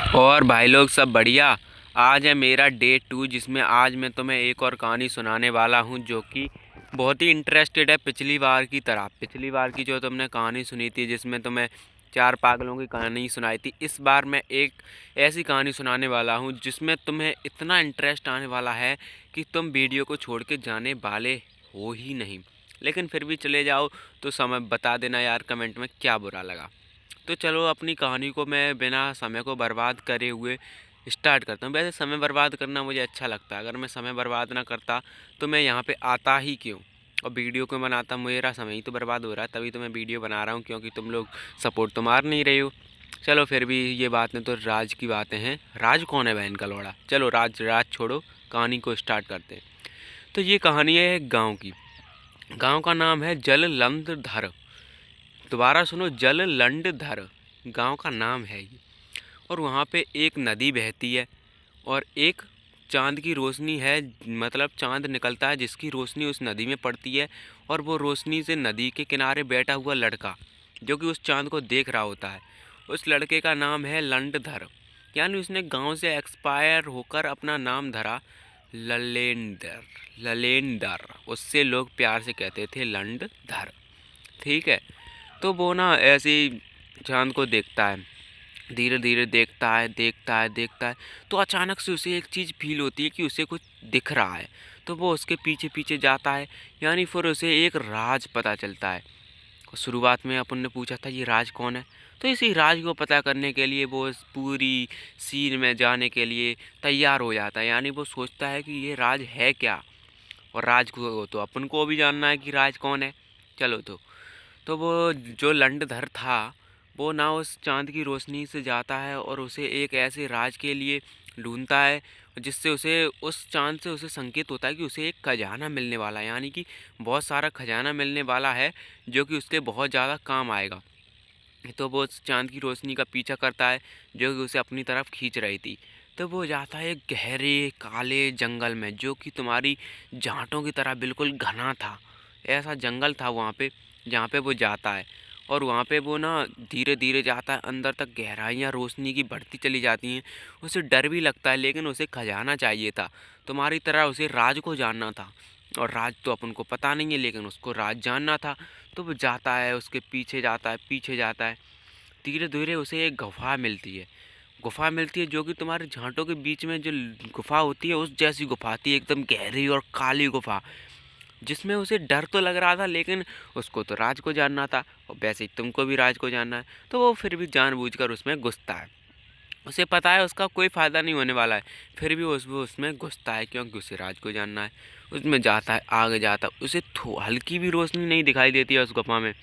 और भाई लोग सब बढ़िया। आज है मेरा डे 2 जिसमें आज मैं तुम्हें एक और कहानी सुनाने वाला हूं जो कि बहुत ही इंटरेस्टेड है पिछली बार की तरह। पिछली बार की जो तुमने कहानी सुनी थी जिसमें तुम्हें चार पागलों की कहानी सुनाई थी, इस बार मैं एक ऐसी कहानी सुनाने वाला हूं जिसमें तुम्हें इतना इंटरेस्ट आने वाला है कि तुम वीडियो को छोड़ के जाने वाले हो ही नहीं। लेकिन फिर भी चले जाओ तो समय बता देना यार कमेंट में क्या बुरा लगा। तो चलो अपनी कहानी को मैं बिना समय को बर्बाद करे हुए स्टार्ट करता हूँ। वैसे समय बर्बाद करना मुझे अच्छा लगता है, अगर मैं समय बर्बाद ना करता तो मैं यहाँ पे आता ही क्यों और वीडियो क्यों बनाता। मेरा समय ही तो बर्बाद हो रहा है, तभी तो मैं वीडियो बना रहा हूँ क्योंकि तुम लोग सपोर्ट तो मार नहीं रहे हो। चलो फिर भी ये बातें तो राज की बातें हैं। राज कौन है बहन का लौड़ा? चलो राज राज छोड़ो, कहानी को स्टार्ट करते हैं। तो ये कहानी है एक गाँव की। गाँव का नाम है जललंधर। दोबारा सुनो, जललंधर गांव का नाम है ये। और वहाँ पे एक नदी बहती है और एक चांद की रोशनी है, मतलब चांद निकलता है जिसकी रोशनी उस नदी में पड़ती है। और वो रोशनी से नदी के किनारे बैठा हुआ लड़का जो कि उस चांद को देख रहा होता है, उस लड़के का नाम है लंडधर। यानी उसने गांव से एक्सपायर होकर अपना नाम धरा ललेंदर। ललेंदर उससे लोग प्यार से कहते थे लंडधर। ठीक है। तो वो ना ऐसे ही चाँद को देखता है, धीरे धीरे देखता है देखता है देखता है। तो अचानक से उसे एक चीज़ फील होती है कि उसे कुछ दिख रहा है। तो वो उसके पीछे पीछे जाता है, यानी फिर उसे एक राज पता चलता है। शुरुआत में अपन ने पूछा था ये राज कौन है, तो इसी राज को पता करने के लिए वो इस पूरी सीन में जाने के लिए तैयार हो जाता है। यानी वो सोचता है कि ये राज है क्या, और राज को तो अपन को भी जानना है कि राज कौन है। चलो तो वो जो लंडधर था वो ना उस चाँद की रोशनी से जाता है और उसे एक ऐसे राज के लिए ढूंढता है जिससे उसे उस चाँद से उसे संकेत होता है कि उसे एक खजाना मिलने वाला है। यानी कि बहुत सारा खजाना मिलने वाला है जो कि उसके बहुत ज़्यादा काम आएगा। तो वो उस चाँद की रोशनी का पीछा करता है जो कि उसे अपनी तरफ खींच रही थी। तो वो जाता है एक गहरे काले जंगल में जो कि तुम्हारी जांटों की तरह बिल्कुल घना था। ऐसा जंगल था वहाँ पे जहाँ पे वो जाता है। और वहाँ पे वो ना धीरे धीरे जाता है अंदर तक, गहराइयाँ रोशनी की बढ़ती चली जाती हैं। उसे डर भी लगता है लेकिन उसे खजाना चाहिए था। तुम्हारी तरह उसे राज को जानना था, और राज तो अपन को पता नहीं है लेकिन उसको राज जानना था। तो वो जाता है, उसके पीछे जाता है पीछे जाता है। धीरे धीरे उसे एक गुफा मिलती है। गुफा मिलती है जो कि तुम्हारे झांटों के बीच में जो गुफा होती है उस जैसी गुफा थी, एकदम गहरी और काली गुफा, जिसमें उसे डर तो लग रहा था लेकिन उसको तो राज को जानना था और वैसे ही तुमको भी राज को जानना है। तो वो फिर भी जानबूझकर उसमें घुसता है। उसे पता है उसका कोई फ़ायदा नहीं होने वाला है, फिर भी वो उसमें घुसता है क्योंकि उसे राज को जानना है। उसमें जाता है, आगे जाता है, उसे हल्की भी रोशनी नहीं दिखाई देती है उस गुफा में,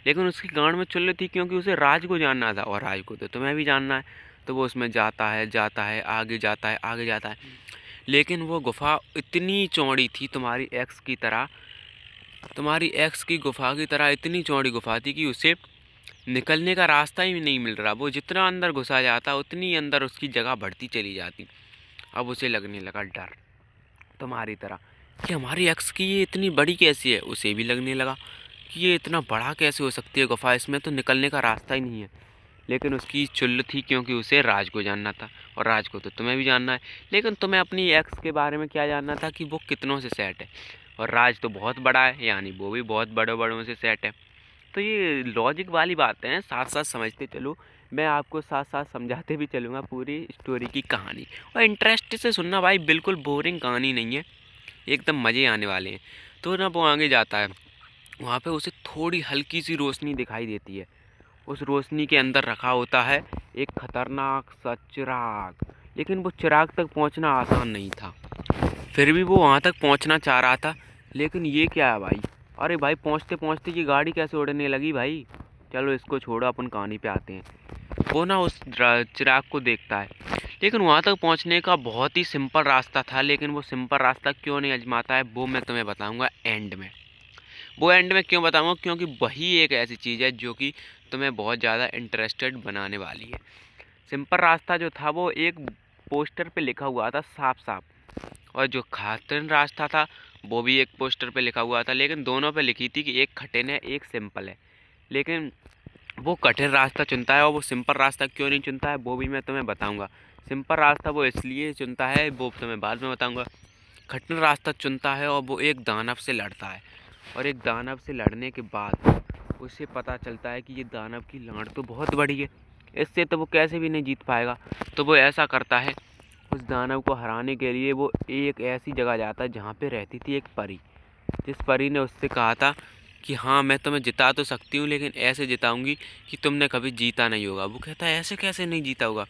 लेकिन उसकी गांड में चुल थी क्योंकि उसे राज को जानना था और राज को तो तुम्हें भी जानना है। तो वो उसमें जाता है आगे जाता है आगे जाता है। लेकिन वो गुफा इतनी चौड़ी थी तुम्हारी एक्स की गुफा की तरह इतनी चौड़ी गुफा थी कि उसे निकलने का रास्ता ही नहीं मिल रहा। वो जितना अंदर घुसा जाता उतनी अंदर उसकी जगह बढ़ती चली जाती। अब उसे लगने लगा डर, तुम्हारी तरह, कि हमारी एक्स की ये इतनी बड़ी कैसी है। उसे भी लगने लगा कि ये इतना बड़ा कैसे हो सकती है गुफा, इसमें तो निकलने का रास्ता ही नहीं है। लेकिन उसकी चुल थी क्योंकि उसे राज को जानना था और राज को तो तुम्हें भी जानना है। लेकिन तुम्हें अपनी एक्स के बारे में क्या जानना था कि वो कितनों से सेट है, और राज तो बहुत बड़ा है यानी वो भी बहुत बड़े बड़ों से सेट है। तो ये लॉजिक वाली बातें हैं, साथ साथ समझते चलो। मैं आपको साथ साथ समझाते भी चलूँगा पूरी स्टोरी की कहानी, और इंटरेस्ट से सुनना भाई, बिल्कुल बोरिंग कहानी नहीं है, एकदम मज़े आने वाले हैं। तो ना वो आगे जाता है, वहाँ पे उसे थोड़ी हल्की सी रोशनी दिखाई देती है। उस रोशनी के अंदर रखा होता है एक खतरनाक सा चिराग, लेकिन वो चिराग तक पहुँचना आसान नहीं था। फिर भी वो वहाँ तक पहुँचना चाह रहा था। लेकिन ये क्या है भाई, अरे भाई पहुँचते पहुँचते ये गाड़ी कैसे उड़ने लगी भाई। चलो इसको छोड़ो, अपन कहानी पे आते हैं। वो ना उस चिराग को देखता है, लेकिन वहाँ तक पहुँचने का बहुत ही सिंपल रास्ता था। लेकिन वो सिंपल रास्ता क्यों नहीं आजमाता है वो मैं तुम्हें बताऊँगा एंड में। वो एंड में क्यों बताऊँगा, क्योंकि वही एक ऐसी चीज़ है जो कि तुम्हें बहुत ज़्यादा इंटरेस्टेड बनाने वाली है। सिंपल रास्ता जो था वो एक पोस्टर पे लिखा हुआ था साफ साफ, और जो खातिन रास्ता था वो भी एक पोस्टर पे लिखा हुआ था, लेकिन दोनों पे लिखी थी कि एक कठिन है एक सिंपल है। लेकिन वो कठिन रास्ता चुनता है और वो सिंपल रास्ता क्यों नहीं चुनता है वो भी मैं तुम्हें बताऊंगा। सिंपल रास्ता वो इसलिए चुनता है वो तुम्हें बाद में बताऊंगा। कठिन रास्ता चुनता है और वो एक दानव से लड़ता है, और एक दानव से लड़ने के बाद उसे पता चलता है कि ये दानव की लाड़ तो बहुत बड़ी है, इससे तो वो कैसे भी नहीं जीत पाएगा। तो वो ऐसा करता है, उस दानव को हराने के लिए वो एक ऐसी जगह जाता है जहाँ पे रहती थी एक परी। जिस परी ने उससे कहा था कि हाँ मैं तुम्हें जिता तो सकती हूँ लेकिन ऐसे जिताऊंगी कि तुमने कभी जीता नहीं होगा। वो कहता है ऐसे कैसे नहीं जीता होगा,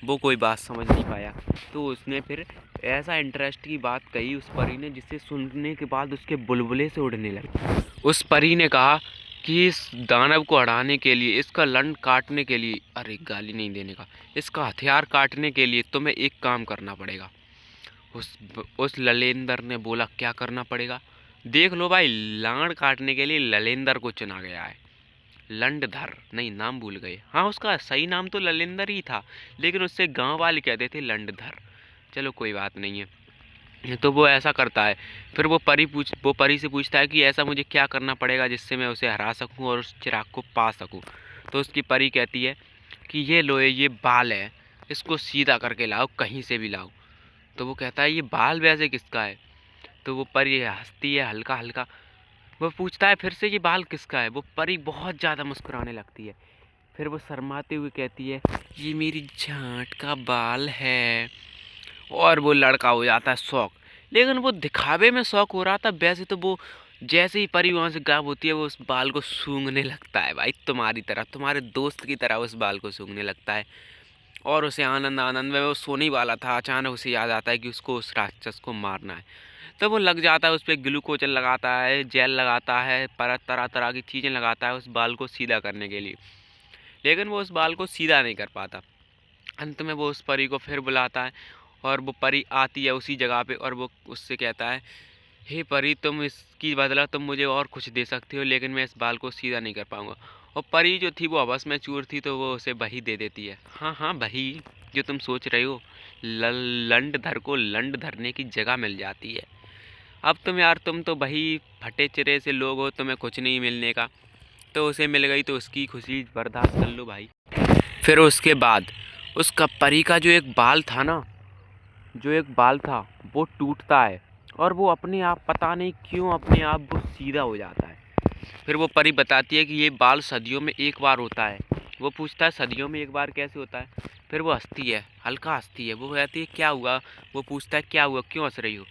वो कोई बात समझ नहीं पाया। तो उसने फिर ऐसा इंटरेस्ट की बात कही उस परी ने, जिसे सुनने के बाद उसके बुलबुले से उड़ने लगे। उस परी ने कहा कि इस दानव को हराने के लिए, इसका लंड काटने के लिए, अरे गाली नहीं देने का, इसका हथियार काटने के लिए तुम्हें एक काम करना पड़ेगा। उस ललेंदर ने बोला क्या करना पड़ेगा? देख लो भाई, लाड़ काटने के लिए ललेंदर को चुना गया है। लंडधर नहीं, नाम भूल गए। हाँ उसका सही नाम तो ललेंदर ही था, लेकिन उससे गांव वाले कहते थे लंडधर। चलो कोई बात नहीं है। तो वो ऐसा करता है। फिर वो परी से पूछता है कि ऐसा मुझे क्या करना पड़ेगा जिससे मैं उसे हरा सकूं और उस चिराग को पा सकूं। तो उसकी परी कहती है कि ये लो, ये बाल है, इसको सीधा करके लाओ, कहीं से भी लाओ। तो वो कहता है ये बाल वैसे किसका है? तो वो परी हंसती है हल्का हल्का। वो पूछता है फिर से ये बाल किसका है? वो परी बहुत ज़्यादा मुस्कुराने लगती है। फिर वो शर्माते हुए कहती है ये मेरी झांट का बाल है। और वो लड़का हो जाता है शौक, लेकिन वो दिखावे में शौक हो रहा था, वैसे तो वो जैसे ही परी वहाँ से गायब होती है वो उस बाल को सूंघने लगता है भाई, तुम्हारी तरह, तुम्हारे दोस्त की तरह उस बाल को सूंघने लगता है। और उसे आनंद आनंद में, वो सोने ही वाला था, अचानक उसे याद आता है कि उसको उस राक्षस को मारना है। तो वो लग जाता है, उस पर ग्लूकोजन लगाता है, जेल लगाता है, पर तरह तरह की चीज़ें लगाता है उस बाल को सीधा करने के लिए, लेकिन वो उस बाल को सीधा नहीं कर पाता। अंत में वो उस परी को फिर बुलाता है और वो परी आती है उसी जगह पे, और वो उससे कहता है हे परी, तुम इसकी बदला तुम मुझे और कुछ दे सकती हो, लेकिन मैं इस बाल को सीधा नहीं कर पाऊँगा। और परी जो थी वो हवस में चूर थी, तो वो उसे बही दे देती है। हाँ हाँ बही, जो तुम सोच रहे हो, लंडधर को लंड धरने की जगह मिल जाती है। अब तुम यार, तुम तो बही फटे चिरे से लोग हो, तुम्हें कुछ नहीं मिलने का, तो उसे मिल गई तो उसकी खुशी बर्दाश्त कर लो भाई। फिर उसके बाद उसका परी का जो एक बाल था ना, जो एक बाल था वो टूटता है, और वो अपने आप, पता नहीं क्यों अपने आप वो सीधा हो जाता है। फिर वो परी बताती है कि ये बाल सदियों में एक बार होता है। वो पूछता है सदियों में एक बार कैसे होता है? फिर वो हंसती है, हल्का हंसती है। वो कहती है क्या हुआ? वो पूछता है क्या हुआ, क्यों हंस रही हो?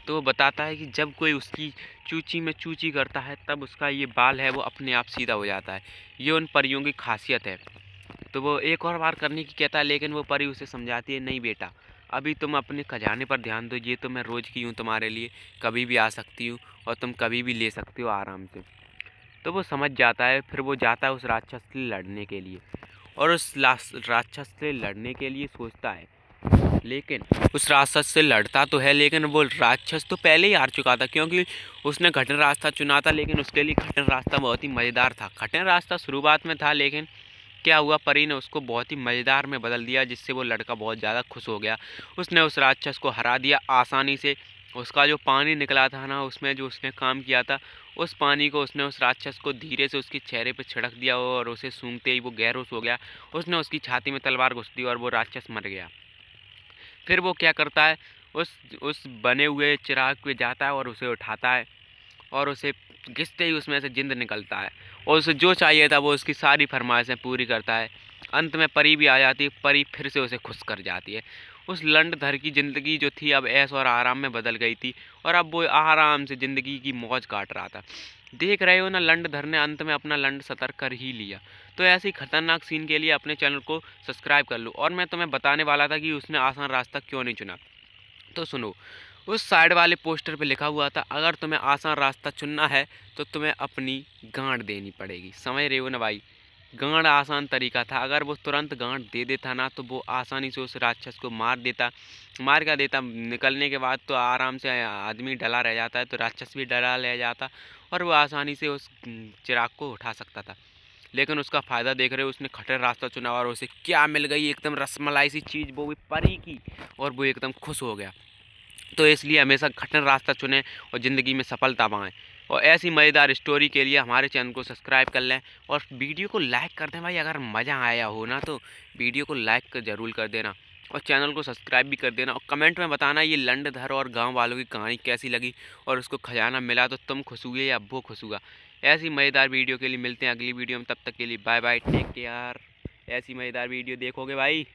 तो वो बताता है कि जब कोई उसकी चूची में चूची करता है तब उसका ये बाल है वो अपने आप सीधा हो जाता है। ये उन परियों की खासियत है। तो वो एक और बार करने की कहता है, लेकिन वो परी उसे समझाती है नहीं बेटा, अभी तुम अपने खजाने पर ध्यान दो, ये तो मैं रोज़ की हूँ तुम्हारे लिए, कभी भी आ सकती हूँ और तुम कभी भी ले सकते हो आराम से। तो वो समझ जाता है। फिर वो जाता है उस राक्षस से लड़ने के लिए, और उस राक्षस से लड़ने के लिए सोचता है, लेकिन उस राक्षस से लड़ता तो है, लेकिन वो राक्षस तो पहले ही हार चुका था, क्योंकि उसने कठिन रास्ता चुना था। लेकिन उसके लिए कठिन रास्ता बहुत ही मज़ेदार था। कठिन रास्ता शुरुआत में था, लेकिन क्या हुआ, परी ने उसको बहुत ही मज़ेदार में बदल दिया, जिससे वो लड़का बहुत ज़्यादा खुश हो गया। उसने उस राक्षस को हरा दिया आसानी से। उसका जो पानी निकला था ना, उसमें जो उसने काम किया था, उस पानी को उसने उस राक्षस को धीरे से उसके चेहरे पर छिड़क दिया, और उसे सूंघते ही वो बेहोश हो गया। उसने उसकी छाती में तलवार घुस दी और वो राक्षस मर गया। फिर वो क्या करता है, उस बने हुए चिराग पे जाता है और उसे उठाता है, और उसे घिसते ही उसमें से जिंद निकलता है, और उसे जो चाहिए था वो उसकी सारी फरमाइशें पूरी करता है। अंत में परी भी आ जाती है। परी फिर से उसे खुश कर जाती है। उस लंडधर की ज़िंदगी जो थी अब ऐश और आराम में बदल गई थी, और अब वो आराम से ज़िंदगी की मौज काट रहा था। देख रहे हो ना, लंडधर ने अंत में अपना लंड सतर कर ही लिया। तो ऐसी खतरनाक सीन के लिए अपने चैनल को सब्सक्राइब कर लो। और मैं तुम्हें बताने वाला था कि उसने आसान रास्ता क्यों नहीं चुना, तो सुनो। उस साइड वाले पोस्टर पे लिखा हुआ था अगर तुम्हें आसान रास्ता चुनना है तो तुम्हें अपनी गांड देनी पड़ेगी। समझ रहे हो ना भाई? गांड आसान तरीका था। अगर वो तुरंत गांड दे देता ना, तो वो आसानी से उस राक्षस को मार देता। मार क्या देता, निकलने के बाद तो आराम से आदमी डला रह जाता है, तो राक्षस भी डला रह जाता, और वो आसानी से उस चिराग को उठा सकता था। लेकिन उसका फ़ायदा देख रहे हो, उसने खटर रास्ता चुना और उसे क्या मिल गई, एकदम रसमलाई सी चीज़, वो भी परी की, और वो एकदम खुश हो गया। तो इसलिए हमेशा कठिन रास्ता चुनें और ज़िंदगी में सफलता पाएँ। और ऐसी मज़ेदार स्टोरी के लिए हमारे चैनल को सब्सक्राइब कर लें और वीडियो को लाइक कर दें भाई। अगर मज़ा आया हो ना तो वीडियो को लाइक ज़रूर कर देना और चैनल को सब्सक्राइब भी कर देना और कमेंट में बताना ये लंडधर और गांव वालों की कहानी कैसी लगी और उसको खजाना मिला तो तुम खुश हुए या वो खुश हुआ। ऐसी मज़ेदार वीडियो के लिए मिलते हैं अगली वीडियो में, तब तक के लिए बाय बाय, टेक केयर। ऐसी मज़ेदार वीडियो देखोगे भाई।